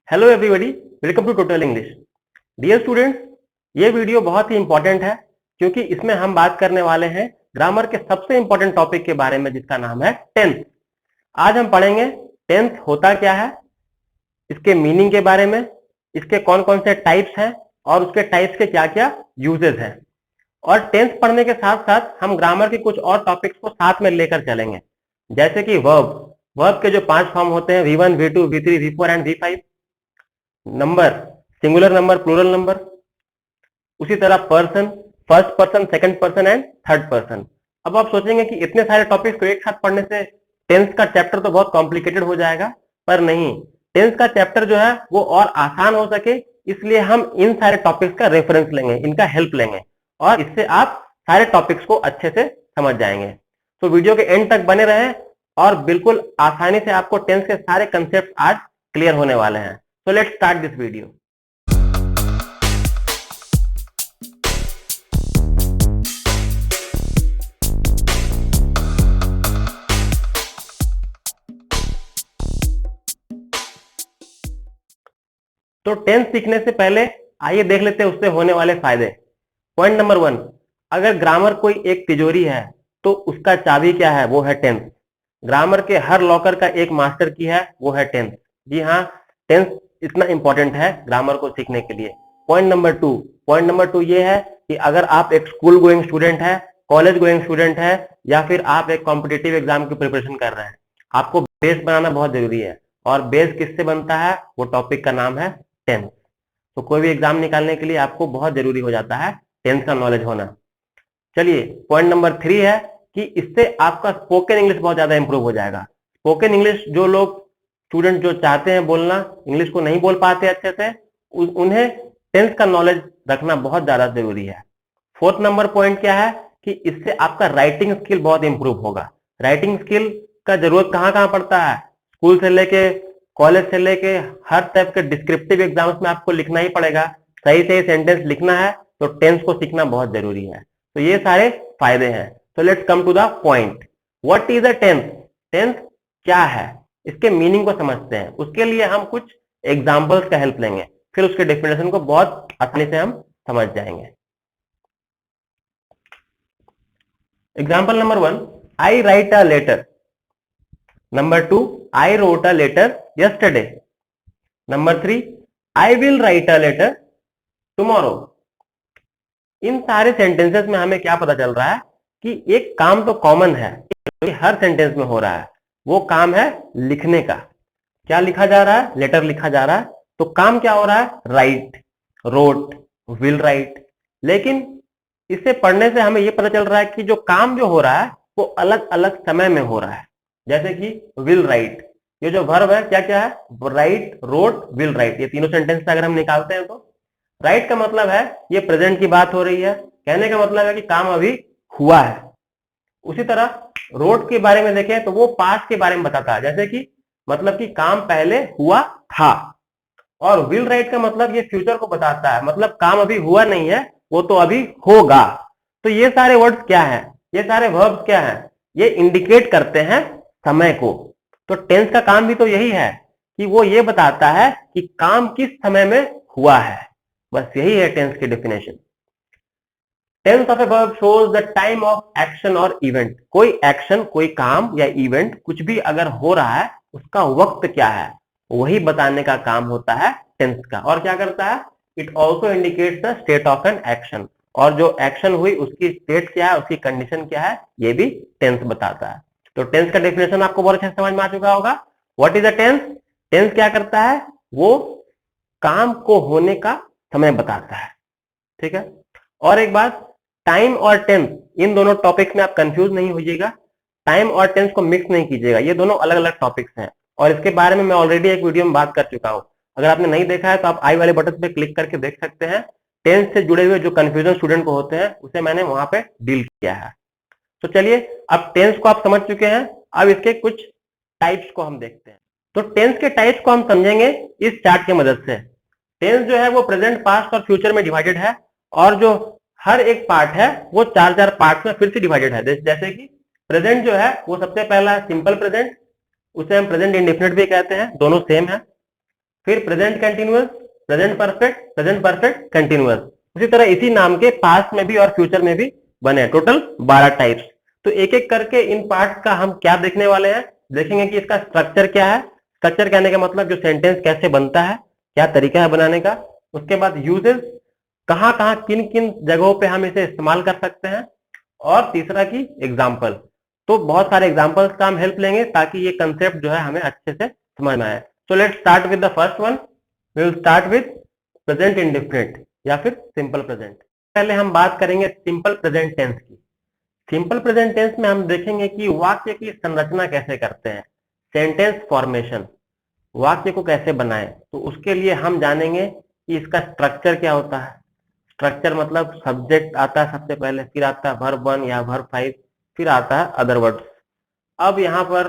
Hello everybody, welcome to total English. Dear students, ये video बहुत ही इंपॉर्टेंट है क्योंकि इसमें हम बात करने वाले हैं ग्रामर के सबसे इंपॉर्टेंट टॉपिक के बारे में जिसका नाम है टेंस। आज हम पढ़ेंगे टेंस होता क्या है, इसके मीनिंग के बारे में, इसके कौन कौन से टाइप्स हैं और उसके टाइप्स के क्या क्या यूजेस हैं। और टेंस पढ़ने के साथ साथ हम ग्रामर के कुछ और टॉपिक्स को साथ में लेकर चलेंगे, जैसे कि वर्ब के जो 5 फॉर्म होते हैं V1, V2, V3, V4 and V5, number, singular number, plural number, उसी तरह person, first person, second person and third person. अब आप सोचेंगे कि इतने सारे टॉपिक्स को एक साथ पढ़ने से टेंस का चैप्टर तो बहुत कॉम्प्लिकेटेड हो जाएगा, पर नहीं, टेंस का चैप्टर जो है वो और आसान हो सके इसलिए हम इन सारे टॉपिक्स का रेफरेंस लेंगे, इनका हेल्प लेंगे और इससे आप सारे टॉपिक्स को अच्छे से समझ जाएंगे। तो वीडियो के एंड तक बने रहें और बिल्कुल आसानी से आपको टेंस के सारे कंसेप्ट आज क्लियर होने वाले हैं। So let's start this video. तो टेंस सीखने से पहले आइए देख लेते हैं उससे होने वाले फायदे। पॉइंट नंबर 1, अगर ग्रामर कोई एक तिजोरी है तो उसका चाबी क्या है? वो है टेंस। ग्रामर के हर लॉकर का एक मास्टर की है, वो है टेंस। जी हाँ, टेंस इतना इंपॉर्टेंट है ग्रामर को सीखने के लिए। पॉइंट नंबर टू ये है कि अगर आप एक स्कूल गोइंग स्टूडेंट है, कॉलेज गोइंग स्टूडेंट है या फिर आप एक कॉम्पिटिटिव एग्जाम की प्रिपरेशन कर रहे हैं, आपको बेस बनाना बहुत जरूरी है। और बेस किससे बनता है? वो टॉपिक का नाम है टेंस। तो कोई भी एग्जाम निकालने के लिए आपको बहुत जरूरी हो जाता है टेंस का नॉलेज होना। चलिए, पॉइंट नंबर 3 है कि इससे आपका स्पोकन इंग्लिश बहुत ज्यादा इंप्रूव हो जाएगा। स्पोकन इंग्लिश जो लोग स्टूडेंट जो चाहते हैं बोलना, इंग्लिश को नहीं बोल पाते अच्छे से, उन्हें टेंस का नॉलेज रखना बहुत ज्यादा जरूरी है। 4th नंबर पॉइंट क्या है कि इससे आपका राइटिंग स्किल बहुत इंप्रूव होगा। राइटिंग स्किल का जरूरत कहाँ कहाँ पड़ता है? स्कूल से लेके कॉलेज से लेके हर टाइप के डिस्क्रिप्टिव एग्जाम्स में आपको लिखना ही पड़ेगा। सही सही सेंटेंस लिखना है तो टेंस को सीखना बहुत जरूरी है। तो ये सारे फायदे हैं। तो let's come to the point. What is a tense? Tense क्या है, इसके मीनिंग को समझते हैं। उसके लिए हम कुछ एग्जाम्पल्स का हेल्प लेंगे, फिर उसके डेफिनेशन को बहुत आसानी से हम समझ जाएंगे। Example number 1, I write a letter. Number 2, I wrote a letter yesterday. Number 3, I will write a letter tomorrow. इन सारे सेंटेंसेस में हमें क्या पता चल रहा है कि एक काम तो कॉमन है, हर सेंटेंस में हो रहा है। वो काम है लिखने का। क्या लिखा जा रहा है? लेटर लिखा जा रहा है। तो काम क्या हो रहा है? Write, wrote, will write. लेकिन इसे पढ़ने से हमें यह पता चल रहा है कि जो काम जो हो रहा है वो अलग अलग समय में हो रहा है। जैसे कि विल राइट, ये जो वर्ब है क्या क्या है? Write, wrote, will write. ये तीनों सेंटेंस अगर हम निकालते हैं तो राइट का मतलब है ये प्रेजेंट की बात हो रही है, कहने का मतलब है कि काम अभी हुआ है। उसी तरह रोट के बारे में देखें तो वो पास्ट के बारे में बताता है, जैसे कि मतलब कि काम पहले हुआ था। और विल राइट का मतलब ये फ्यूचर को बताता है, मतलब काम अभी हुआ नहीं है, वो तो अभी होगा। तो ये सारे वर्ड्स क्या हैं? ये सारे वर्ब्स क्या हैं? ये इंडिकेट करते हैं समय को। तो टेंस का काम भी तो यही है कि वो ये बताता है कि काम किस समय में हुआ है। बस यही है टेंस की definition. Tense of a verb shows the time of action और इवेंट। कोई एक्शन, कोई काम या इवेंट कुछ भी अगर हो रहा है उसका वक्त क्या है, वही बताने का काम होता है टेंस का। और क्या करता है? It also indicates the state of an action. और जो एक्शन हुई उसकी स्टेट क्या है, उसकी कंडीशन क्या है, ये भी टेंस बताता है। तो टेंस का डेफिनेशन आपको बहुत अच्छे से समझ में आ चुका होगा। What is a tense? Tense क्या करता है? वो काम को होने का समय बताता है। ठीक है। और एक बात, टाइम और टेंस, इन दोनों टॉपिक्स में आप कंफ्यूज नहीं होइएगा। टाइम और टेंस को मिक्स नहीं कीजिएगा, ये दोनों अलग अलग टॉपिक्स हैं और इसके बारे में मैं ऑलरेडी एक वीडियो में बात कर चुका हूं। अगर आपने नहीं देखा है तो आप आई वाले बटन पे क्लिक करके देख सकते हैं। टेंस से जुड़े हुए जो कंफ्यूजन स्टूडेंट को होते हैं उसे मैंने वहां पे डील किया है। तो चलिए, अब टेंस को आप समझ चुके हैं, अब इसके कुछ टाइप्स को हम देखते हैं। तो टेंस के टाइप्स को हम समझेंगे इस चार्ट की मदद से। टेंस जो है वो प्रेजेंट, पास्ट और फ्यूचर में डिवाइडेड है और जो हर एक पार्ट है वो चार चार पार्ट में फिर से डिवाइडेड है। जैसे कि प्रेजेंट जो है वो सबसे पहला सिंपल प्रेजेंट, उसे हम प्रेजेंट इंडेफिनिट भी कहते हैं, दोनों सेम है। फिर present continuous, present perfect, present perfect continuous. उसी तरह इसी नाम के पास्ट में भी और फ्यूचर में भी बने, टोटल 12 टाइप्स। तो एक एक करके इन पार्ट्स का हम क्या देखने वाले हैं, देखेंगे कि इसका स्ट्रक्चर क्या है। स्ट्रक्चर कहने का मतलब जो सेंटेंस कैसे बनता है, क्या तरीका है बनाने का। उसके बाद यूजेस, कहां कहां किन किन जगहों पे हम इसे इस्तेमाल कर सकते हैं। और तीसरा की एग्जाम्पल। तो बहुत सारे एग्जाम्पल्स का हम हेल्प लेंगे ताकि ये कंसेप्ट जो है हमें अच्छे से समझ में आए। So let's start with the first one. We will start with present indefinite या फिर सिंपल प्रेजेंट। पहले हम बात करेंगे सिंपल प्रेजेंट टेंस की। सिंपल प्रेजेंट टेंस में हम देखेंगे कि वाक्य की संरचना कैसे करते हैं, सेंटेंस फॉर्मेशन, वाक्य को कैसे बनाएं। तो उसके लिए हम जानेंगे कि इसका स्ट्रक्चर क्या होता है। स्ट्रक्चर मतलब सब्जेक्ट आता है सबसे पहले, फिर आता है वर्ब 1 या वर्ब 5, फिर आता है अदर वर्ड्स। अब यहाँ पर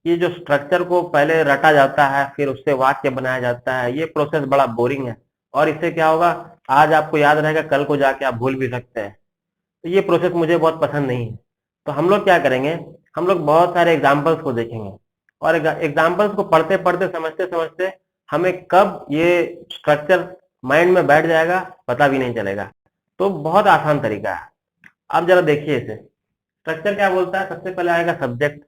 ये जो स्ट्रक्चर को पहले रटा जाता है फिर उससे वाक्य बनाया जाता है, ये प्रोसेस बड़ा बोरिंग है और इससे क्या होगा, आज आपको याद रहेगा, कल को जाके आप भूल भी सकते हैं। तो ये प्रोसेस मुझे बहुत पसंद नहीं है। तो हम लोग क्या करेंगे, हम लोग बहुत सारे एग्जाम्पल्स को देखेंगे और एग्जाम्पल्स को पढ़ते पढ़ते समझते समझते हमें कब ये स्ट्रक्चर माइंड में बैठ जाएगा पता भी नहीं चलेगा। तो बहुत आसान तरीका है। अब जरा देखिए इसे, स्ट्रक्चर क्या बोलता है। सबसे पहले आएगा सब्जेक्ट,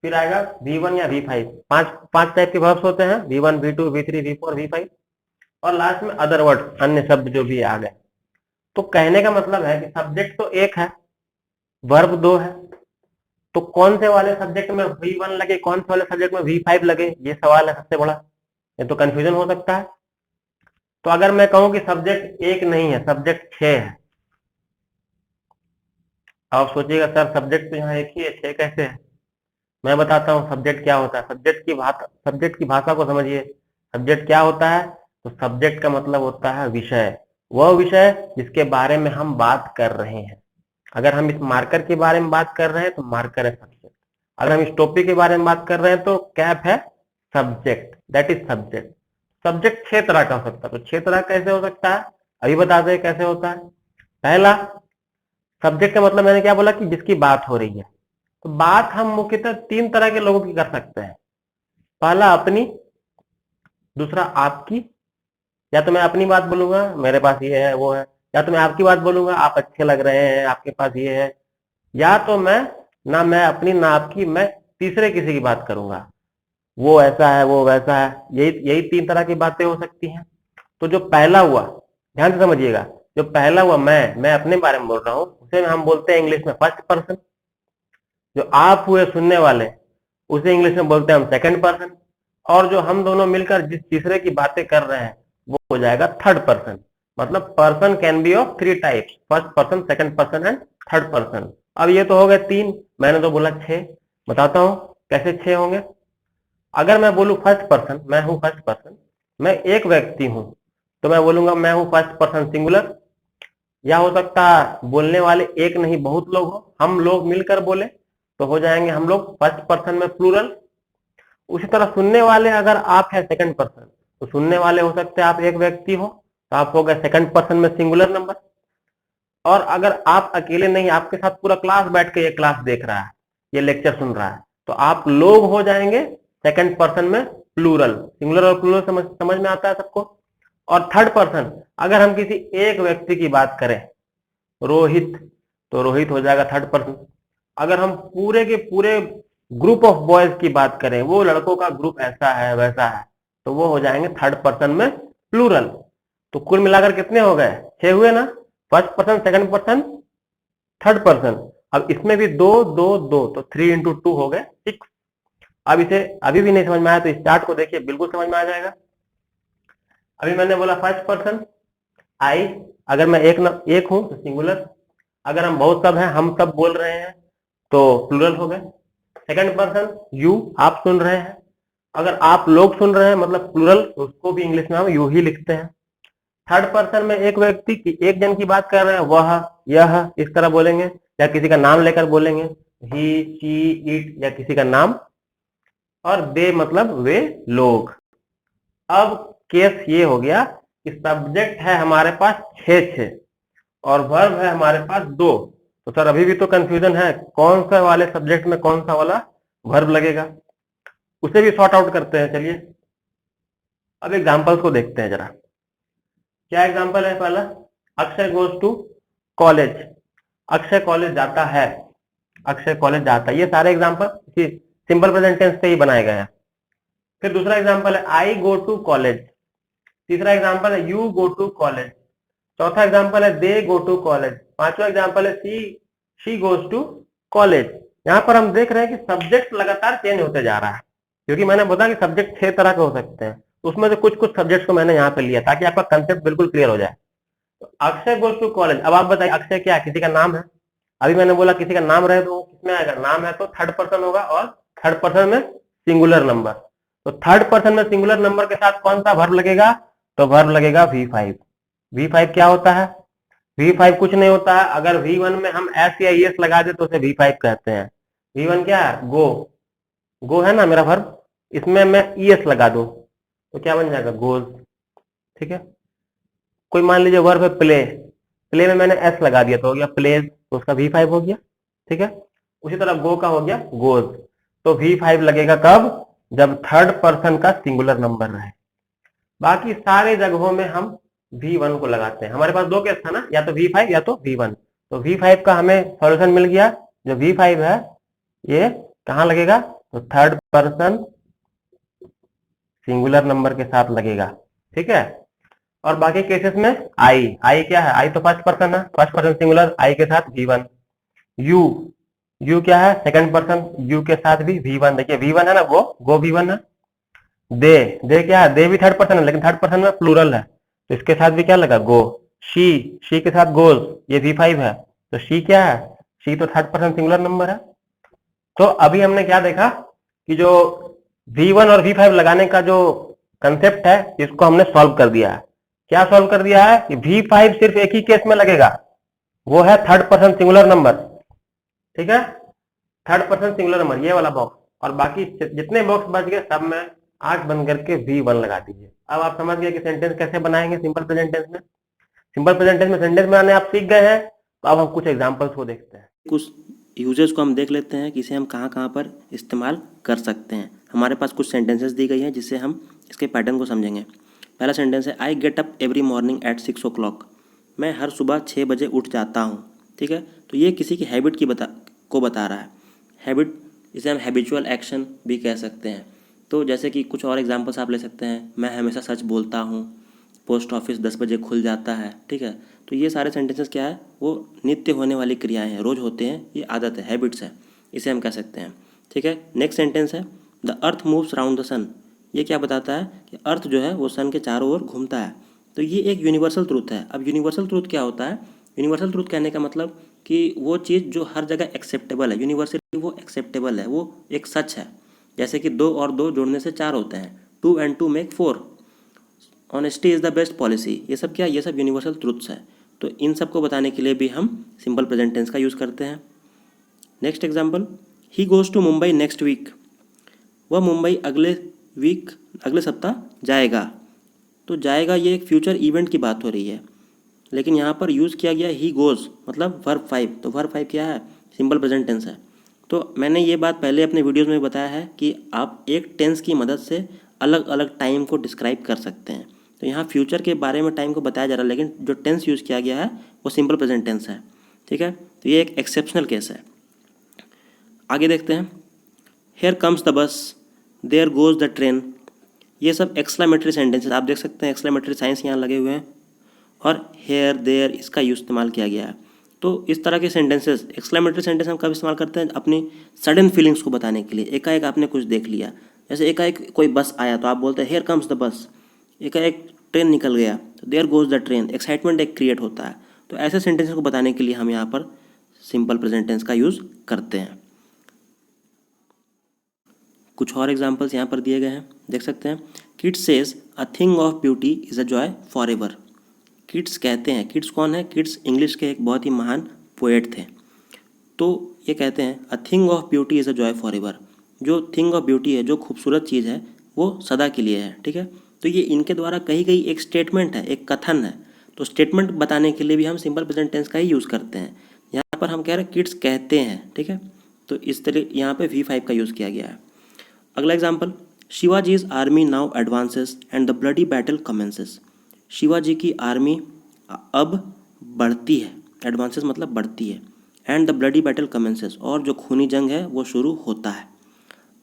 फिर आएगा V1 या V5, पांच पांच टाइप के वर्ब्स होते हैं, V1 V2 V3 V4 V5, और लास्ट में अदर वर्ड, अन्य शब्द जो भी आ गए। तो कहने का मतलब है कि सब्जेक्ट तो एक है, वर्ब 2 है, तो कौन से वाले सब्जेक्ट में V1 लगे, कौन से वाले सब्जेक्ट में V5 लगे, ये सवाल है सबसे बड़ा। ये तो कंफ्यूजन हो सकता है। तो अगर मैं कहूं कि सब्जेक्ट एक नहीं है, सब्जेक्ट 6 है, आप सोचिएगा सर सब्जेक्ट तो यहाँ एक ही है, 6 कैसे है। मैं बताता हूँ सब्जेक्ट क्या होता है। सब्जेक्ट की भाषा को समझिए। सब्जेक्ट क्या होता है, तो सब्जेक्ट का मतलब होता है विषय, वह विषय जिसके बारे में हम बात कर रहे हैं। अगर हम इस मार्कर के बारे में बात कर रहे हैं तो मार्कर है सब्जेक्ट। अगर हम इस टोपी के बारे में बात कर रहे हैं तो कैप है subject, that is subject. Subject 6 तरह का हो सकता है। तो 6 तरह कैसे हो सकता है, अभी बताते हैं कैसे होता है। पहला, सब्जेक्ट का मतलब मैंने क्या बोला कि जिसकी बात हो रही है। तो बात हम मुख्यतः 3 तरह के लोगों की कर सकते हैं। पहला अपनी, दूसरा आपकी, या तो मैं अपनी बात बोलूंगा मेरे पास ये है वो है, या तो मैं आपकी बात बोलूंगा आप अच्छे लग रहे हैं आपके पास ये है, या तो मैं अपनी ना आपकी, मैं तीसरे किसी की बात करूंगा, वो ऐसा है वो वैसा है। यही यही 3 तरह की बातें हो सकती हैं। तो जो पहला हुआ, ध्यान से समझिएगा, जो पहला हुआ मैं अपने बारे में बोल रहा हूं, उसे हम बोलते हैं इंग्लिश में फर्स्ट पर्सन। जो आप हुए सुनने वाले, उसे इंग्लिश में बोलते हैं हम सेकंड पर्सन। और जो हम दोनों मिलकर जिस तीसरे की बातें कर रहे हैं वो हो जाएगा थर्ड पर्सन। मतलब person can be of 3 types, first person, second person and third person. अब ये तो हो गए 3, मैंने तो बोला 6, बताता हूं कैसे 6 होंगे। अगर मैं बोलूं फर्स्ट पर्सन, मैं हूं फर्स्ट पर्सन, मैं एक व्यक्ति हूं, तो मैं बोलूंगा मैं हूं फर्स्ट पर्सन सिंगुलर। या हो सकता है बोलने वाले एक नहीं बहुत लोग हो, हम लोग मिलकर बोले तो हो जाएंगे हम लोग फर्स्ट पर्सन में प्लूरल। उसी तरह सुनने वाले अगर आप है सेकंड पर्सन, तो सुनने वाले हो सकते हैं आप एक व्यक्ति हो, तो आप हो गए सेकंड पर्सन में सिंगुलर नंबर। और अगर आप अकेले नहीं, आपके साथ पूरा क्लास बैठ के ये क्लास देख रहा है, ये लेक्चर सुन रहा है, तो आप लोग हो जाएंगे सेकंड पर्सन में प्लूरल। सिंगुलर और प्लूरल समझ में आता है सबको। और थर्ड पर्सन, अगर हम किसी एक व्यक्ति की बात करें, रोहित, तो रोहित हो जाएगा थर्ड पर्सन। अगर हम पूरे के पूरे ग्रुप ऑफ बॉयज की बात करें, वो लड़कों का ग्रुप ऐसा है वैसा है, तो वो हो जाएंगे थर्ड पर्सन में प्लूरल। तो कुल मिलाकर कितने हो गए, 6 हुए ना, first person, second person, third person. अब इसमें भी 2 2 2, तो 3 इंटू 2 हो गए 6। अब इसे अभी भी नहीं समझ में आया तो इस चार्ट को देखिए, बिल्कुल समझ में आ जाएगा। अभी मैंने बोला फर्स्ट पर्सन आई, अगर मैं एक हूं तो सिंगुलर। अगर हम बहुत सब हैं, हम सब बोल रहे हैं, तो प्लूरल हो गए। सेकंड पर्सन यू, आप सुन रहे हैं। अगर आप लोग सुन रहे हैं मतलब प्लूरल, तो उसको भी इंग्लिश में हम यू ही लिखते हैं। थर्ड पर्सन में एक व्यक्ति की, एक जन की बात कर रहे हैं, वह यह इस तरह बोलेंगे, या किसी का नाम लेकर बोलेंगे, ही शी इट, या किसी का नाम। और दे मतलब वे लोग। अब केस ये हो गया कि सब्जेक्ट है हमारे पास 6 और वर्ब है हमारे पास 2। तो सर अभी भी तो कंफ्यूजन है, कौन सा वाले सब्जेक्ट में कौन सा वाला वर्ब लगेगा, उसे भी सॉर्ट आउट करते हैं। चलिए अब एग्जाम्पल्स को देखते हैं जरा। क्या एग्जाम्पल है पहला? Akshay goes to college, Akshay college जाता है, अक्षय कॉलेज जाता है। ये सारे एग्जाम्पल सिंपल प्रेजेंट टेंस से ही बनाए गए हैं। फिर दूसरा एग्जाम्पल है आई गो टू कॉलेज, तीसरा एग्जाम्पल है यू गो टू कॉलेज, चौथा एग्जाम्पल है दे गो टू कॉलेज, पांचवा एग्जाम्पल है शी गोज टू कॉलेज। यहाँ पर हम देख रहे हैं कि सब्जेक्ट लगातार चेंज होते जा रहा है, क्योंकि मैंने बोला कि सब्जेक्ट 6 तरह के हो सकते हैं, उसमें से कुछ कुछ सब्जेक्ट को मैंने यहाँ पे लिया ताकि आपका कंसेप्ट बिल्कुल क्लियर हो जाए। तो अक्षय गोज टू कॉलेज, अब आप बताइए अक्षय क्या है? किसी का नाम है। अभी मैंने बोला किसी का नाम रहे तो किसमें आएगा? नाम है तो थर्ड पर्सन होगा, और थर्ड पर्सन में सिंगुलर नंबर। तो थर्ड पर्सन में सिंगुलर नंबर के साथ कौन सा वर्ब लगेगा? तो वर्ब लगेगा V5। V5 क्या होता है? V5 कुछ नहीं होता है, अगर V1 में हम S या ES लगा दे तो उसे V5 कहते हैं। V1 क्या है? गो, गो है ना मेरा वर्ब, इसमें मैं ES लगा दूं तो क्या बन जाएगा? गोज। ठीक है। कोई मान लीजिए वर्ब है प्ले, प्ले में मैंने S लगा दिया तो हो गया प्लेज, तो उसका V5 हो गया। ठीक है। उसी तरह गो का हो गया गोज। तो V5 लगेगा कब? जब थर्ड पर्सन का सिंगुलर नंबर रहे। बाकी सारे जगहों में हम V1 को लगाते हैं। हमारे पास दो केस था ना, या तो V5 या तो V1। तो V5 का हमें सॉल्यूशन मिल गया। जो V5 है ये कहाँ लगेगा? तो थर्ड पर्सन सिंगुलर नंबर के साथ लगेगा। ठीक है। और बाकी केसेस में आई क्या है? आई तो फर्स्ट पर्सन है, फर्स्ट पर्सन सिंगुलर, आई के साथ V1। यू, यू क्या है? सेकंड पर्सन, यू के साथ भी V1। देखिए V1 है ना, गो V1 है। दे, दे क्या है? दे भी थर्ड पर्सन है, लेकिन थर्ड पर्सन में प्लूरल है, तो इसके साथ भी क्या लगा? गो। शी के साथ गोज, ये V5 है, तो शी क्या है? शी तो थर्ड पर्सन सिंगुलर नंबर है। तो अभी हमने क्या देखा कि जो V1 और V5 लगाने का जो कंसेप्ट है, इसको हमने सॉल्व कर दिया है। क्या सॉल्व कर दिया है? कि V5 सिर्फ एक ही केस में लगेगा, वो है थर्ड पर्सन सिंगुलर नंबर। ठीक है। थर्ड पर्सन सिंगुलर नंबर, ये वाला बॉक्स, और बाकी जितने बॉक्स बच गए सब में आंख बंद करके V1 लगा दीजिए। अब आप समझ गए कि सेंटेंस कैसे बनाएंगे सिंपल प्रेजेंट टेंस में। सिंपल प्रेजेंट टेंस में सेंटेंस बनाने आप सीख गए हैं, तो अब हम कुछ एग्जांपल्स को देखते हैं। कुछ यूजेस को हम देख लेते हैं कि इसे हम कहाँ कहाँ पर इस्तेमाल कर सकते हैं। हमारे पास कुछ सेंटेंसेस दी गई हैं जिससे हम इसके पैटर्न को समझेंगे। पहला सेंटेंस है I get up every morning at 6 o'clock। मैं हर सुबह 6 बजे उठ जाता हूँ। ठीक है। तो ये किसी की हैबिट को बता रहा है। हैबिट, इसे हम हैबिचुअल एक्शन भी कह सकते हैं। तो जैसे कि कुछ और एग्जांपल्स आप ले सकते हैं, मैं हमेशा सच बोलता हूँ, पोस्ट ऑफिस 10 बजे खुल जाता है। ठीक है। तो ये सारे सेंटेंसेस क्या है? वो नित्य होने वाली क्रियाएं हैं, रोज़ होते हैं, ये आदत है, हैबिट्स है, इसे हम कह सकते हैं। ठीक है। नेक्स्ट सेंटेंस है the earth moves round the sun. ये क्या बताता है? कि अर्थ जो है वो सन के चारों ओर घूमता है। तो ये एक यूनिवर्सल ट्रूथ है। अब यूनिवर्सल ट्रूथ क्या होता है? यूनिवर्सल ट्रूथ कहने का मतलब कि वो चीज़ जो हर जगह एक्सेप्टेबल है, यूनिवर्सली वो एक्सेप्टेबल है, वो एक सच है। जैसे कि 2 और 2 जोड़ने से 4 होते हैं, 2 and 2 make 4। Honesty is the best policy. ये सब क्या? ये सब यूनिवर्सल ट्रूथ्स हैं। तो इन सब को बताने के लिए भी हम सिंपल प्रेजेंट टेंस का यूज़ करते हैं। Next example, he goes to Mumbai next week. वह मुंबई अगले सप्ताह जाएगा। तो जाएगा, ये एक फ्यूचर इवेंट की बात हो रही है, लेकिन यहाँ पर यूज़ किया गया ही गोज़, मतलब वर्ब 5। तो वर्ब 5 क्या है? सिंपल प्रेजेंट टेंस है। तो मैंने ये बात पहले अपने वीडियोज़ में बताया है कि आप एक टेंस की मदद से अलग अलग टाइम को डिस्क्राइब कर सकते हैं। तो यहाँ फ्यूचर के बारे में टाइम को बताया जा रहा है, लेकिन जो टेंस यूज़ किया गया है वो सिंपल प्रेजेंट टेंस है। ठीक है। तो ये एक एक्सेप्शनल केस है। आगे देखते हैं, here comes the bus, there goes the train. ये सब एक्सक्लेमेटरी सेंटेंसेस, आप देख सकते हैं एक्सक्लेमेटरी साइंस यहाँ लगे हुए हैं, और हेयर देयर इसका यूज इस्तेमाल किया गया है। तो इस तरह के सेंटेंसेस, एक्सक्लेमेटरी सेंटेंस हम कब इस्तेमाल करते हैं? अपनी सडन फीलिंग्स को बताने के लिए। एकाएक आपने कुछ देख लिया, जैसे एकाएक कोई बस आया तो आप बोलते हैं हेयर कम्स द बस। एकाएक ट्रेन निकल गया तो there goes the train, excitement एक क्रिएट होता है। तो ऐसे सेंटेंसेस को बताने के लिए हम यहाँ पर सिंपल प्रेजेंट टेंस का यूज़ करते हैं। कुछ और एग्जांपल्स यहाँ पर दिए गए हैं, देख सकते हैं। Kids says a thing of beauty is a joy for ever. Kids कहते हैं, किड्स कौन है? किड्स इंग्लिश के एक बहुत ही महान पोएट थे। तो ये कहते हैं a thing of beauty is a joy for ever. जो थिंग ऑफ ब्यूटी है, जो खूबसूरत चीज़ है, वो सदा के लिए है। ठीक है। तो ये इनके द्वारा कही गई एक स्टेटमेंट है, एक कथन है। तो स्टेटमेंट बताने के लिए भी हम सिंपल प्रेजेंट टेंस का ही यूज़ करते हैं। यहाँ पर हम कह रहे हैं किड्स कहते हैं। ठीक है। तो इस तरह यहाँ पे V5 का यूज़ किया गया है। अगला example, Shivaji's army now advances and the bloody battle commences. Shivaji की आर्मी अब बढ़ती है, एडवांसेस मतलब बढ़ती है, and the bloody battle commences, और जो खूनी जंग है वो शुरू होता है।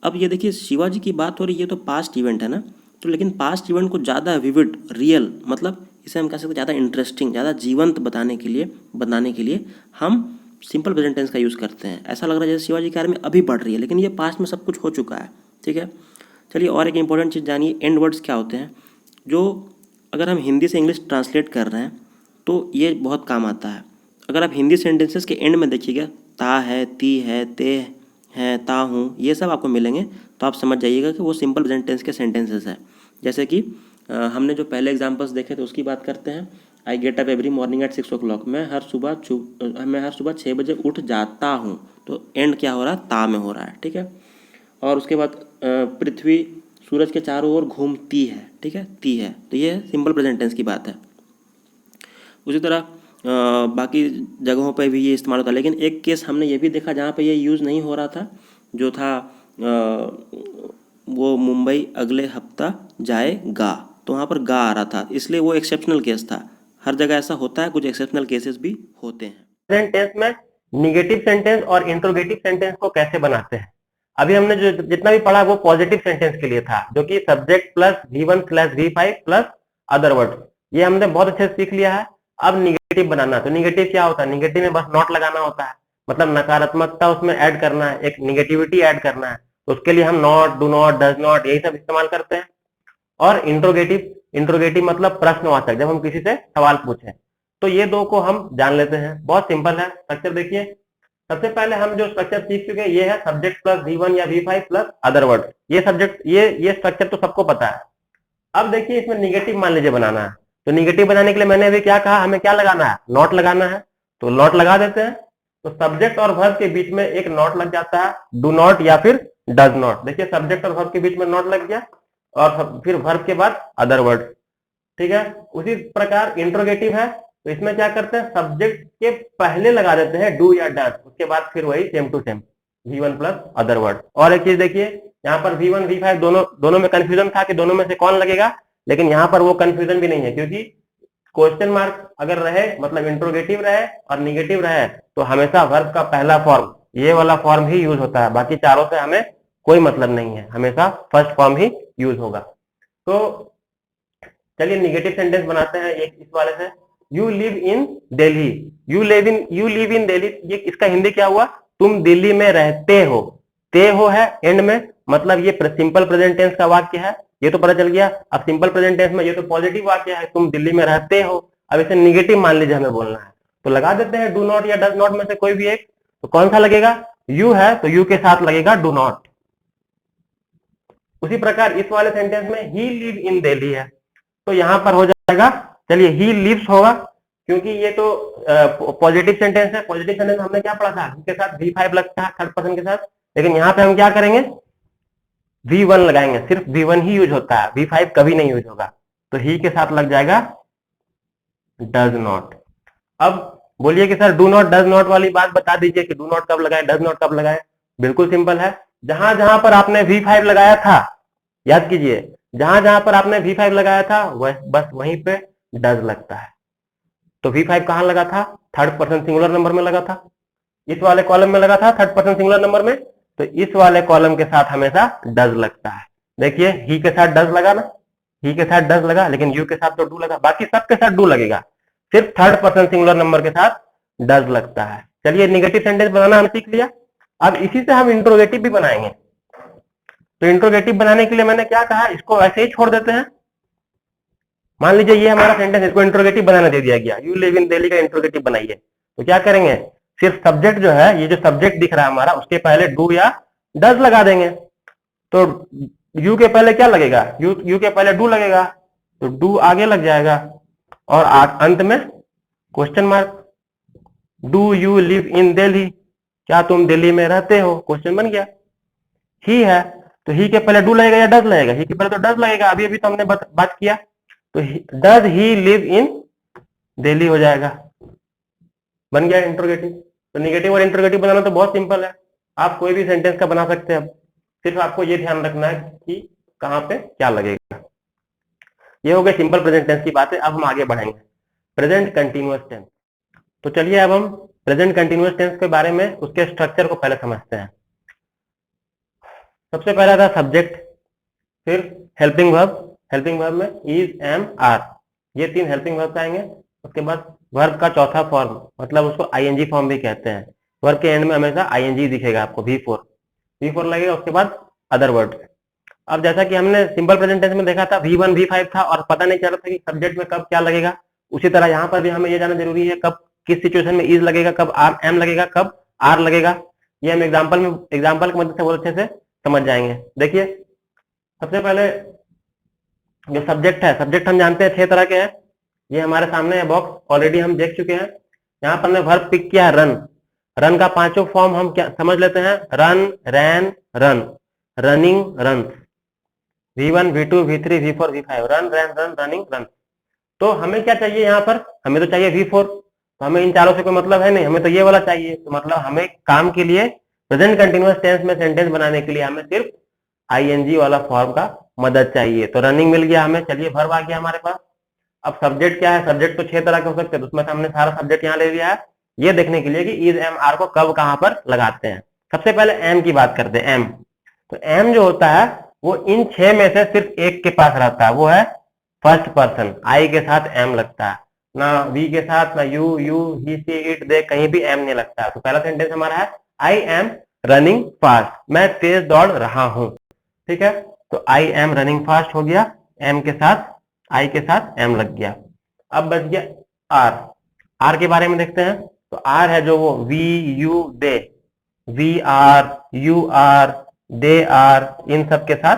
अब ये देखिए शिवाजी की बात हो रही है, ये तो पास्ट इवेंट है ना, तो लेकिन पास्ट इवेंट को ज़्यादा विविड, रियल, मतलब इसे हम कह सकते हैं ज़्यादा इंटरेस्टिंग, ज़्यादा जीवंत बनाने के लिए हम सिंपल प्रेजेंट टेंस का यूज़ करते हैं। ऐसा लग रहा है जैसे शिवाजी की आर्मी अभी बढ़ रही है, लेकिन ये पास्ट में सब कुछ हो चुका है। ठीक है, चलिए और एक इंपॉर्टेंट चीज़ जानिए, एंड वर्ड्स क्या होते हैं। जो अगर हम हिंदी से इंग्लिश ट्रांसलेट कर रहे हैं तो ये बहुत काम आता है। अगर आप हिंदी सेंटेंसेस के एंड में देखिएगा, ता है, ती है, ते है, ता हूँ, ये सब आपको मिलेंगे, तो आप समझ जाइएगा कि वो सिंपल प्रेजेंट टेंस के सेंटेंसेस हैं। जैसे कि हमने जो पहले एग्जांपल्स देखे थे उसकी बात करते हैं। I get up every morning at 6 o'clock, मैं हर सुबह 6 बजे उठ जाता हूँ, तो एंड क्या हो रहा है, ता में हो रहा है। ठीक है, और उसके बाद पृथ्वी सूरज के चारों ओर घूमती है। ठीक है, ती है, तो ये सिंपल प्रेजेंट टेंस की बात है। उसी तरह बाकी जगहों पे भी ये इस्तेमाल होता है, लेकिन एक केस हमने ये भी देखा जहाँ पे ये यूज़ नहीं हो रहा था, जो था वो मुंबई अगले हफ्ता जाएगा, तो वहाँ पर गा आ रहा था, इसलिए वो एक्सेप्शनल केस था। हर जगह ऐसा होता है, कुछ एक्सेप्शनल केसेस भी होते हैं। प्रेजेंट टेंस में निगेटिव सेंटेंस और इंट्रोगेटिव सेंटेंस को कैसे बनाते हैं, अभी हमने जो जितना भी पढ़ा वो पॉजिटिव सेंटेंस के लिए था, जो कि subject plus V1+V5 plus other word, ये हमने बहुत अच्छे से सीख लिया है। अब निगेटिव बनाना, तो निगेटिव क्या होता है, निगेटिव में बस नॉट लगाना होता है, मतलब नकारात्मकता उसमें ऐड करना है, एक निगेटिविटी ऐड करना है, तो उसके लिए हम not, do not, does not, यही सब इस्तेमाल करते हैं। और इंट्रोगेटिव मतलब प्रश्नवाचक, जब हम किसी से सवाल पूछें, तो ये दो को हम जान लेते हैं। बहुत सिंपल है स्ट्रक्चर, देखिए सबसे पहले हम जो स्ट्रक्चर सीख चुके हैं ये है सब्जेक्ट प्लस V1 या V5 प्लस अदर वर्ड, ये सब्जेक्ट ये स्ट्रक्चर तो सबको पता है। अब देखिए इसमें निगेटिव मान लीजिए बनाना है, तो निगेटिव बनाने के लिए मैंने अभी क्या कहा, हमें क्या लगाना है, नॉट लगाना है, तो नॉट लगा देते हैं। तो सब्जेक्ट और वर्ब के बीच में एक नॉट लग जाता है, डू नॉट या फिर डज नॉट। देखिए सब्जेक्ट और वर्ब के बीच में नॉट लग गया, और फिर वर्ब के बाद अदर वर्ड। ठीक है, उसी प्रकार इंट्रोगेटिव है, तो इसमें क्या करते हैं, सब्जेक्ट के पहले लगा देते हैं डू या डज, उसके बाद फिर वही same to same V1 plus other word. और एक चीज देखिए, यहाँ पर V1 V5 दोनों में कंफ्यूजन था कि दोनों में से कौन लगेगा, लेकिन यहाँ पर वो कंफ्यूजन भी नहीं है, क्योंकि क्वेश्चन मार्क अगर रहे मतलब इंट्रोगेटिव रहे और निगेटिव रहे, तो हमेशा वर्ब का पहला फॉर्म, ये वाला फॉर्म ही यूज होता है, बाकी चारों से हमें कोई मतलब नहीं है, हमेशा फर्स्ट फॉर्म ही यूज होगा। तो चलिए निगेटिव सेंटेंस बनाते हैं एक इस वाले से, you live in Delhi, you live in Delhi, ये इसका हिंदी क्या हुआ, तुम दिल्ली में रहते हो, ते हो है एंड में, मतलब ये सिंपल प्रेजेंट टेंस का वाक्य है, ये तो पता चल गया। अब सिंपल प्रेजेंट टेंस में ये तो पॉजिटिव वाक्य है, तुम दिल्ली में रहते हो, अब इसे निगेटिव मान लीजिए हमें बोलना है, तो लगा देते हैं डू नॉट या डज नॉट में से कोई भी एक, तो कौन सा लगेगा, यू है तो यू के साथ लगेगा डू नॉट। उसी प्रकार इस वाले सेंटेंस में ही लिव इन दिल्ली है, तो यहां पर हो जाएगा, चलिए ही लिव्स होगा, क्योंकि ये तो पॉजिटिव सेंटेंस है, पॉजिटिव सेंटेंस हमने क्या पढ़ा था, के साथ V5 लगता है थर्ड पर्सन के साथ, लेकिन यहाँ पे हम क्या करेंगे, V1 लगाएंगे, सिर्फ V1 ही यूज होता है, V5 कभी नहीं यूज होगा, तो ही के साथ लग जाएगा डज नॉट। अब बोलिए कि sir do not does not वाली बात बता दीजिए कि डू नॉट कब लगाए, डज नॉट कब लगाए। बिल्कुल सिंपल है, जहां जहां पर आपने V5 लगाया था, याद कीजिए, जहां जहां पर आपने V5 लगाया था बस वहीं पे डज लगता है। तो V5 कहां लगा था, थर्ड पर्सन सिंगुलर नंबर में लगा था, इस वाले कॉलम में लगा था थर्ड पर्सन सिंगुलर नंबर में, तो इस वाले कॉलम के साथ हमेशा डज लगता है। देखिए ही के साथ डज लगा ना, ही के साथ डज लगा, लेकिन यू के साथ तो डू लगा, बाकी सबके साथ डू लगेगा, सिर्फ थर्ड पर्सन सिंगुलर नंबर के साथ डज लगता है। चलिए निगेटिव सेंटेंस बनाना हम सीख लिया, अब इसी से हम इंट्रोगेटिव भी बनाएंगे। तो इंट्रोगेटिव बनाने के लिए मैंने क्या कहा, इसको ऐसे ही छोड़ देते हैं। मान लीजिए ये हमारा सेंटेंस, इसको इंट्रोगेटिव बनाने दे दिया गया, यू लिव इन दिल्ली का इंट्रोगेटिव बनाइए, तो क्या करेंगे, सिर्फ सब्जेक्ट जो है, ये जो सब्जेक्ट दिख रहा है हमारा, उसके पहले डू या डज लगा देंगे, तो यू के पहले क्या लगेगा, यू के पहले डू लगेगा, तो डू आगे लग जाएगा, और अंत में question mark, do you live in Delhi, क्या तुम दिल्ली में रहते हो, क्वेश्चन बन गया। ही है तो ही के पहले डू लगेगा या डज लगेगा, ही के पहले तो डज लगेगा, अभी अभी तो हमने बात किया, तो does he live in Delhi हो जाएगा, बन गया इंट्रोगेटिव। तो निगेटिव और इंट्रोगेटिव बनाना तो बहुत सिंपल है, आप कोई भी सेंटेंस का बना सकते हैं, अब सिर्फ आपको ये ध्यान रखना है कि कहाँ पे क्या लगेगा। ये हो गई सिंपल प्रेजेंट टेंस की बातें। अब हम आगे बढ़ेंगे प्रेजेंट कंटिन्यूअस टेंस। तो चलिए अब हम प्रेजेंट कंटिन्यूअस टेंस के बारे में उसके स्ट्रक्चर को पहले समझते हैं। सबसे पहला था सब्जेक्ट, फिर हेल्पिंग वर्ब। हेल्पिंग वर्ब में इज, एम, आर, ये 3 हेल्पिंग वर्ब आएंगे। उसके बाद वर्ब का चौथा फॉर्म, मतलब उसको आईएनजी फॉर्म भी कहते हैं। वर्ब के एंड में हमेशा आईएनजी दिखेगा आपको, V4 लगेगा। उसके बाद अदर वर्ड। अब जैसा कि हमने सिंपल प्रेजेंट टेंस में देखा था V1 V5 था और पता नहीं चल रहा था कि सब्जेक्ट में कब क्या लगेगा, उसी तरह यहाँ पर भी हमें ये जानना जरूरी है कब किस सिचुएशन में इज लगेगा, कब आर एम लगेगा, कब आर लगेगा। ये हम एग्जाम्पल की मदद से बहुत अच्छे से समझ जाएंगे। देखिए सबसे पहले जो सब्जेक्ट है, सब्जेक्ट हम जानते हैं 6 तरह के हैं। ये हमारे सामने है बॉक्स, ऑलरेडी हम देख चुके हैं। यहाँ पर हमने वर्ब पिक किया है रन। रन का 5 फॉर्म हम क्या समझ लेते हैं, run, ran, run, running, run, V1 V2 V3 V4 V5, run, ran, run, running, run. तो हमें क्या चाहिए यहाँ पर, हमें तो चाहिए V4। तो हमें इन चारों से कोई मतलब है नहीं, हमें तो ये वाला चाहिए। तो मतलब हमें काम के लिए प्रेजेंट कंटिन्यूअस टेंस में सेंटेंस बनाने के लिए हमें सिर्फ आईएनजी वाला फॉर्म का मदद चाहिए। तो रनिंग मिल गया हमें। चलिए वर्ब आ गया हमारे पास। अब सब्जेक्ट क्या है, सब्जेक्ट तो 6 तरह के हो सकते हैं, उसमें से हमने सारा सब्जेक्ट यहाँ ले लिया है ये देखने के लिए कि इज, एम, आर को कब कहां पर लगाते हैं। सबसे पहले एम की बात करते हैं। एम, तो एम जो होता है वो इन 6 में से सिर्फ एक के पास रहता है, वो है फर्स्ट पर्सन। आई के साथ एम लगता है, ना वी के साथ, ना यू, ही, सी, इट, दे, कहीं भी एम नहीं लगता है। तो पहला सेंटेंस हमारा है आई एम रनिंग फास्ट, मैं तेज दौड़ रहा हूं। ठीक है, तो आई एम रनिंग फास्ट हो गया, एम के साथ, आई के साथ एम लग गया। अब बच गया आर। आर के बारे में देखते हैं। तो आर है जो वो we, you, they, we are, you are, they are, इन सब के साथ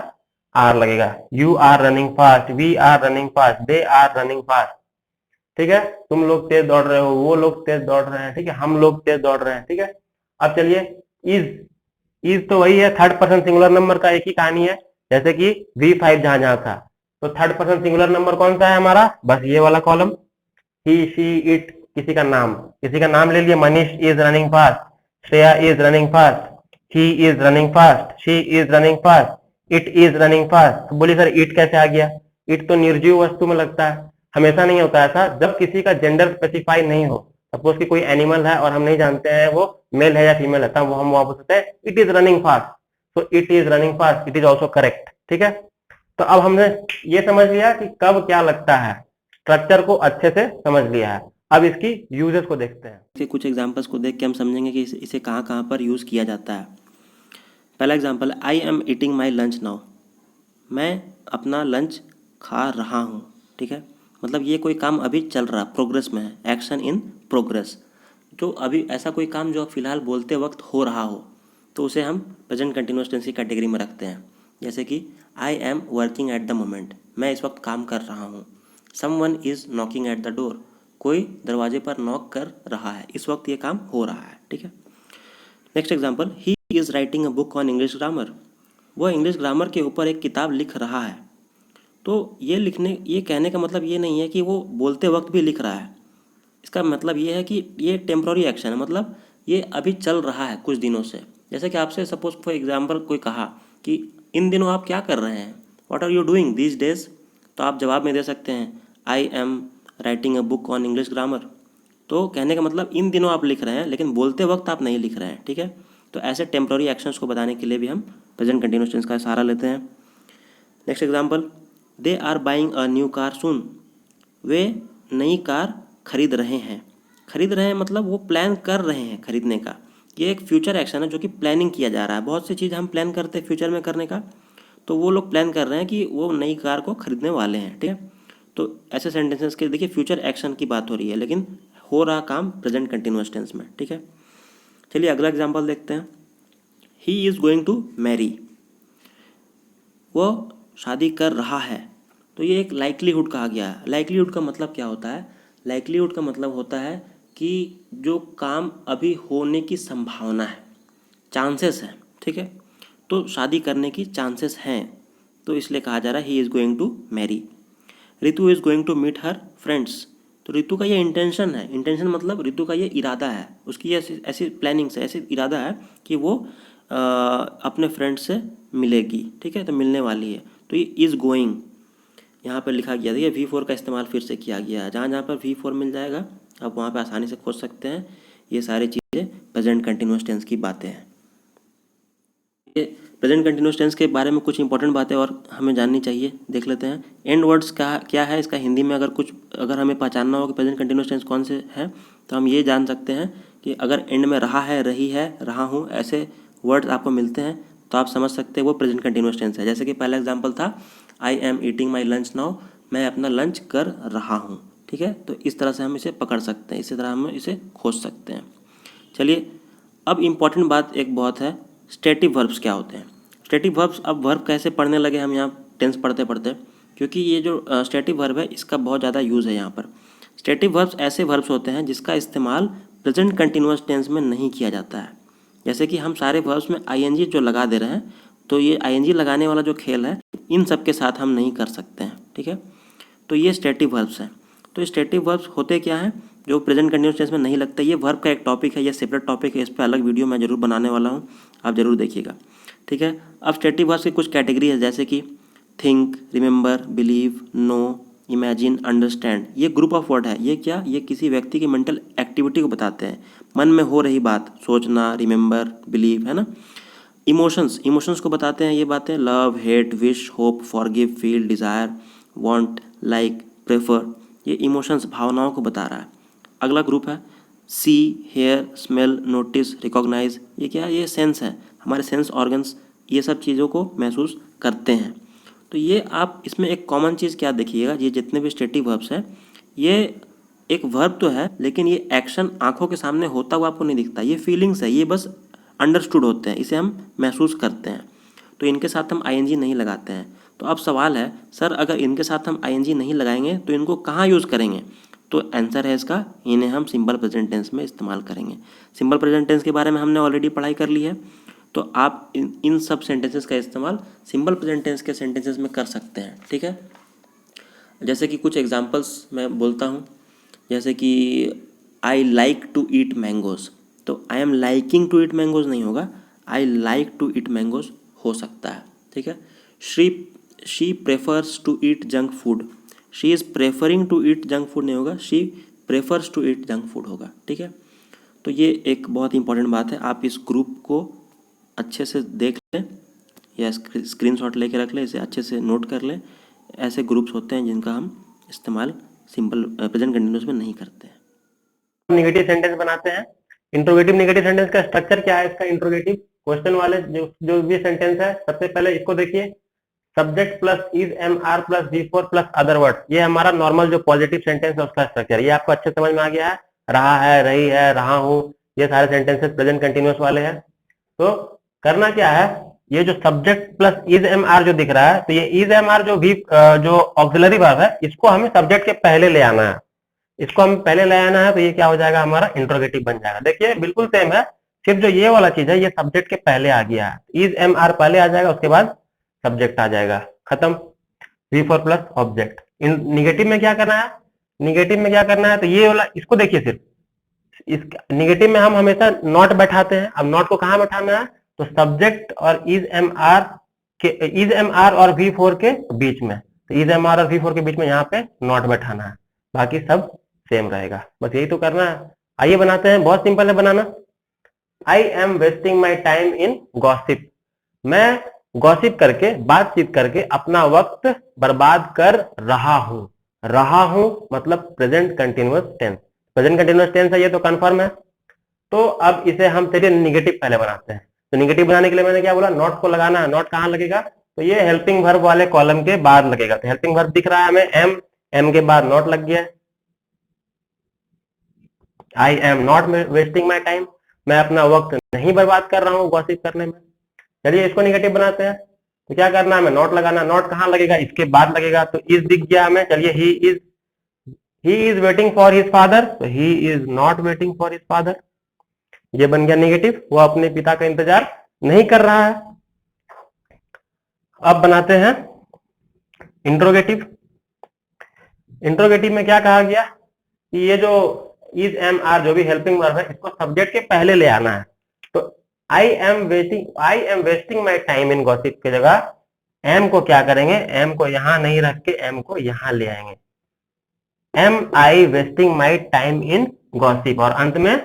आर लगेगा। You are running fast, we are running fast, they are running fast. ठीक है, तुम लोग तेज दौड़ रहे हो, वो लोग तेज दौड़ रहे हैं, ठीक है, हम लोग तेज दौड़ रहे हैं। ठीक है, अब चलिए इज तो वही है, थर्ड पर्सन सिंगुलर नंबर का एक ही कहानी है, जैसे कि V5 जहां जहां था। तो थर्ड पर्सन सिंगुलर नंबर कौन सा है हमारा, बस ये वाला कॉलम, ही, शी, इट, किसी का नाम ले लिया। Manish is running fast, Shreya is running fast, he is running fast, she is running fast, it is running fast. तो बोलिए सर इट कैसे आ गया, इट तो निर्जीव वस्तु में लगता है। हमेशा नहीं होता ऐसा, जब किसी का जेंडर स्पेसिफाई नहीं हो, सपोज कि कोई एनिमल है और हम नहीं जानते हैं वो मेल है या फीमेल है, तब हम वहां बोलते हैं इट इज रनिंग फास्ट। तो it is running fast, it is also correct. ठीक है, तो अब हमने ये समझ लिया कि कब क्या लगता है, स्ट्रक्चर को अच्छे से समझ लिया है। अब इसकी यूजेस को देखते हैं। इसके कुछ एग्जांपल्स को देख के हम समझेंगे कि इसे कहाँ कहाँ पर यूज़ किया जाता है। पहला example, I am eating my lunch now, मैं अपना लंच खा रहा हूँ। ठीक है, मतलब ये कोई काम अभी चल रहा, प्रोग्रेस में है, एक्शन इन प्रोग्रेस। जो अभी ऐसा कोई काम जो फिलहाल बोलते वक्त हो रहा हो, तो उसे हम प्रेजेंट कंटिन्यूअस टेंस की कैटेगरी में रखते हैं। जैसे कि I am working at the moment, मैं इस वक्त काम कर रहा हूँ। Someone is knocking at the door, कोई दरवाजे पर नॉक कर रहा है, इस वक्त ये काम हो रहा है। ठीक है, next example, he is writing a book on English grammar, वह इंग्लिश ग्रामर के ऊपर एक किताब लिख रहा है। तो ये कहने का मतलब ये नहीं है कि वो बोलते वक्त भी लिख रहा है। इसका मतलब ये है कि ये टेम्प्रोरी एक्शन है, मतलब ये अभी चल रहा है कुछ दिनों से। जैसे कि आपसे सपोज फॉर एग्जाम्पल कोई कहा कि इन दिनों आप क्या कर रहे हैं, what are you doing these days, तो आप जवाब में दे सकते हैं I am writing a book on English grammar. तो कहने का मतलब इन दिनों आप लिख रहे हैं, लेकिन बोलते वक्त आप नहीं लिख रहे हैं। ठीक है, तो ऐसे टेम्प्रोरी एक्शंस को बताने के लिए भी हम प्रेजेंट कंटिन्यूअस टेंस का सहारा लेते हैं। Next example, they are buying a new car soon, वे नई कार खरीद रहे हैं। खरीद रहे हैं मतलब वो प्लान कर रहे हैं खरीदने का। ये एक फ्यूचर एक्शन है जो कि प्लानिंग किया जा रहा है। बहुत सी चीज़ हम प्लान करते हैं फ्यूचर में करने का, तो वो लोग प्लान कर रहे हैं कि वो नई कार को खरीदने वाले हैं। ठीक है, तो ऐसे सेंटेंसेस के देखिए फ्यूचर एक्शन की बात हो रही है, लेकिन हो रहा काम प्रेजेंट कंटिन्यूअस टेंस में। ठीक है, चलिए अगला एग्जाम्पल देखते हैं, he is going to marry, वो शादी कर रहा है। तो ये एक लाइकलीहुड कहा गया है। लाइकलीहुड का मतलब क्या होता है, लाइकलीहुड का मतलब होता है कि जो काम अभी होने की संभावना है, चांसेस है। ठीक है, तो शादी करने की चांसेस हैं, तो इसलिए कहा जा रहा है he is going to marry. Ritu is going to meet her friends, तो रितु का ये इंटेंशन है। इंटेंशन मतलब रितु का ये इरादा है, उसकी ऐसी ऐसी प्लानिंग से ऐसी इरादा है कि वो अपने फ्रेंड से मिलेगी। ठीक है, तो मिलने वाली है, तो तो ये इज़ गोइंग यहाँ पर लिखा गया, देखिए V4 का इस्तेमाल फिर से किया गया है। जहाँ जहाँ पर V4 मिल जाएगा आप वहाँ पे आसानी से खोज सकते हैं। ये सारी चीज़ें प्रेजेंट कंटिन्यूस टेंस की बातें हैं। ये प्रेजेंट कंटिन्यूस टेंस के बारे में कुछ इंपॉर्टेंट बातें और हमें जाननी चाहिए, देख लेते हैं। एंड वर्ड्स का क्या है, इसका हिंदी में अगर हमें पहचानना हो कि प्रेजेंट कंटिन्यूस टेंस कौन से हैं, तो हम ये जान सकते हैं कि अगर एंड में रहा है, रही है, रहा हूँ ऐसे वर्ड्स आपको मिलते हैं तो आप समझ सकते हैं वो प्रेजेंट कंटिन्यूस टेंस है। जैसे कि पहला एग्जाम्पल था I am eating my lunch now, मैं अपना लंच कर रहा हूँ। ठीक है, तो इस तरह से हम इसे पकड़ सकते हैं, इसी तरह हम इसे खोज सकते हैं। चलिए, अब इम्पॉर्टेंट बात एक बहुत है, स्टेटिव वर्ब्स क्या होते हैं। स्टेटिव वर्ब्स, अब वर्ब कैसे पढ़ने लगे हम यहाँ टेंस पढ़ते पढ़ते, क्योंकि ये जो स्टेटिव वर्ब है इसका बहुत ज़्यादा यूज़ है यहाँ पर। स्टेटिव वर्ब्स ऐसे वर्ब्स होते हैं जिसका इस्तेमाल प्रेजेंट कंटिन्यूअस टेंस में नहीं किया जाता है। जैसे कि हम सारे वर्ब्स में आईएनजी जो लगा दे रहे हैं, तो ये आईएनजी लगाने वाला जो खेल है इन सब के साथ हम नहीं कर सकते हैं। ठीक है, तो ये स्टेटिव वर्ब्स हैं। तो स्टेटिव वर्ब्स होते क्या हैं जो प्रेजेंट कंटिन्यूअस टेंस में नहीं लगते। ये वर्ब का एक टॉपिक है, ये सेपरेट टॉपिक है, इस पर अलग वीडियो मैं जरूर बनाने वाला हूँ, आप जरूर देखिएगा। ठीक है, अब स्टेटिव वर्ब्स की कुछ कैटेगरी है, जैसे कि think, remember, believe, know, imagine, understand. ये ग्रुप ऑफ वर्ड है। ये क्या, ये किसी व्यक्ति की मेंटल एक्टिविटी को बताते हैं, मन में हो रही बात, सोचना, रिमेंबर, बिलीव, है ना। इमोशंस को बताते हैं ये बातें, love, hate, wish, hope, forgive, feel, desire, want, like, prefer. ये इमोशंस भावनाओं को बता रहा है। अगला ग्रुप है सी, हेयर, स्मेल, नोटिस, रिकॉग्नाइज। ये क्या, ये सेंस है, हमारे सेंस ऑर्गन्स ये सब चीज़ों को महसूस करते हैं। तो ये आप इसमें एक कॉमन चीज़ क्या देखिएगा, ये जितने भी स्टेटिव वर्ब्स हैं ये एक वर्ब तो है, लेकिन ये एक्शन आंखों के सामने होता हुआ आपको नहीं दिखता। ये फीलिंग्स है, ये बस अंडरस्टूड होते हैं, इसे हम महसूस करते हैं। तो इनके साथ हम आईएनजी नहीं लगाते हैं। तो अब सवाल है, सर अगर इनके साथ हम आईएनजी नहीं लगाएंगे तो इनको कहाँ यूज़ करेंगे। तो आंसर है इसका, इन्हें हम सिंपल प्रेजेंट टेंस में इस्तेमाल करेंगे। सिंपल प्रेजेंट टेंस के बारे में हमने ऑलरेडी पढ़ाई कर ली है, तो आप इन सब सेंटेंसेस का इस्तेमाल सिंपल प्रेजेंट टेंस के सेंटेंसेस में कर सकते हैं। ठीक है, जैसे कि कुछ एग्जांपल्स मैं बोलता हूँ, जैसे कि I like to eat mangoes. तो I am liking to eat mangoes नहीं होगा, I like to eat mangoes हो सकता है। ठीक है, she prefers to eat junk food, she is preferring to eat junk food नहीं होगा, she prefers to eat junk food होगा। ठीक है, तो ये एक बहुत इंपॉर्टेंट बात है, आप इस ग्रुप को अच्छे से देख लें या स्क्रीनशॉट लेके रख लें, इसे अच्छे से नोट कर लें। ऐसे ग्रुप्स होते हैं जिनका हम इस्तेमाल सिंपल प्रेजेंट कंटिन्यूअस में नहीं करते हैं। नेगेटिव सेंटेंस बनाते हैं। इंट्रोगेटिव नेगेटिव सेंटेंस का स्ट्रक्चर क्या है इसका, इंट्रोगेटिव क्वेश्चन वाले जो भी सेंटेंस है, सबसे पहले इसको देखिए, subject plus is am are plus V4 plus other word. ये हमारा नॉर्मल जो पॉजिटिव सेंटेंस है उसका स्ट्रक्चर। ये आपको अच्छे समझ में आ गया है, रहा है, रही है, रहा हूं, ये सारे सेंटेंसेस प्रेजेंट कंटिन्यूअस वाले हैं। तो करना क्या है, ये जो subject plus is am are जो दिख रहा है, तो ये इज एम आर जो ऑक्सिलरी वर्ब है, इसको हमें सब्जेक्ट के पहले ले आना है। इसको हम पहले ले आना है, तो ये क्या हो जाएगा, हमारा इंट्रोगेटिव बन जाएगा। देखिए बिल्कुल सेम है, सिर्फ जो ये वाला चीज है ये सब्जेक्ट के पहले आ गया है। इज एम आर पहले आ जाएगा, उसके बाद सब्जेक्ट आ जाएगा, खत्म। V4 plus object. निगेटिव में क्या करना है, निगेटिव में क्या करना है, तो ये वाला इसको देखिए, सिर्फ इस निगेटिव में हम हमेशा नॉट बैठाते हैं। अब नॉट को कहां बैठाना है, तो सब्जेक्ट और इज एम आर और V4 के बीच में। तो इज एम आर और V4 के बीच में यहाँ पे नॉट बैठाना है, बाकी सब सेम रहेगा। बस यही तो करना है। आइए बनाते हैं, बहुत सिंपल है बनाना। I am wasting my time in gossip. मैं गॉसिप करके, बातचीत करके अपना वक्त बर्बाद कर रहा हूं। रहा हूं मतलब present continuous tense. Present continuous tense है, ये तो कंफर्म है। तो अब इसे हम चलिए निगेटिव पहले बनाते हैं। तो निगेटिव बनाने के लिए मैंने क्या बोला, नॉट को लगाना है। नॉट कहां लगेगा, तो ये हेल्पिंग वर्ब वाले कॉलम के बाद लगेगा। तो हेल्पिंग वर्ब दिख रहा है हमें, एम के बाद नॉट लग गया। I am not wasting my time, मैं अपना वक्त नहीं बर्बाद कर रहा हूं गॉसिप करने में। चलिए इसको निगेटिव बनाते हैं। तो क्या करना है, हमें नॉट लगाना। नॉट कहां लगेगा, इसके बाद लगेगा। तो इज दिख गया हमें। चलिए he is waiting for his father, तो he is not waiting for his father, ये बन गया निगेटिव। वो अपने पिता का इंतजार नहीं कर रहा है। अब बनाते हैं इंट्रोगेटिव। इंट्रोगेटिव में क्या कहा गया कि ये जो इज एम आर जो भी हेल्पिंग वर्ब है, इसको सब्जेक्ट के पहले ले आना है। तो I am wasting my time in gossip की जगह एम को क्या करेंगे, एम को यहां नहीं रख के एम को यहां ले आएंगे। Am I wasting my time in gossip, और अंत में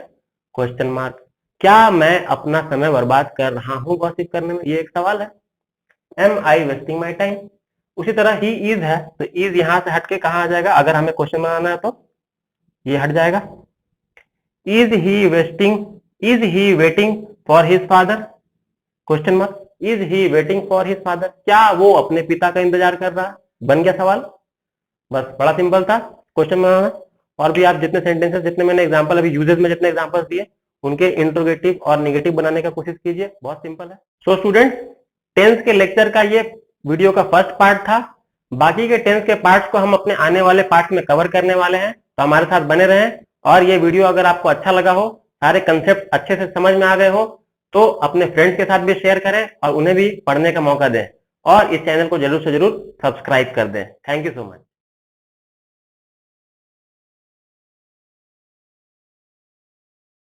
क्वेश्चन मार्क। क्या मैं अपना समय बर्बाद कर रहा हूं गॉसिप करने में, ये एक सवाल है। Am I wasting my time. उसी तरह ही इज है, तो इज यहां से हटके कहां आ जाएगा, अगर हमें क्वेश्चन बनाना है तो ये हट जाएगा। Is he waiting for his father, question mark. Is he waiting for his father, क्या वो अपने पिता का इंतजार कर रहा है, बन गया सवाल। बस बड़ा सिंपल था क्वेश्चन बनाना। और भी आप जितने सेंटेंसेस, जितने मैंने एग्जांपल अभी यूजेस में जितने एग्जांपल्स दिए, उनके इंट्रोगेटिव और नेगेटिव बनाने का कोशिश कीजिए, बहुत सिंपल है। सो स्टूडेंट्स, टेंस के लेक्चर का ये वीडियो का फर्स्ट पार्ट था। बाकी के टेंस के पार्ट्स को हम अपने आने वाले पार्ट में कवर करने वाले हैं, तो हमारे साथ बने रहें। और ये वीडियो अगर आपको अच्छा लगा हो, सारे कंसेप्ट अच्छे से समझ में आ गए हो, तो अपने फ्रेंड्स के साथ भी शेयर करें और उन्हें भी पढ़ने का मौका दें। और इस चैनल को जरूर से जरूर सब्सक्राइब कर दें। Thank you so much.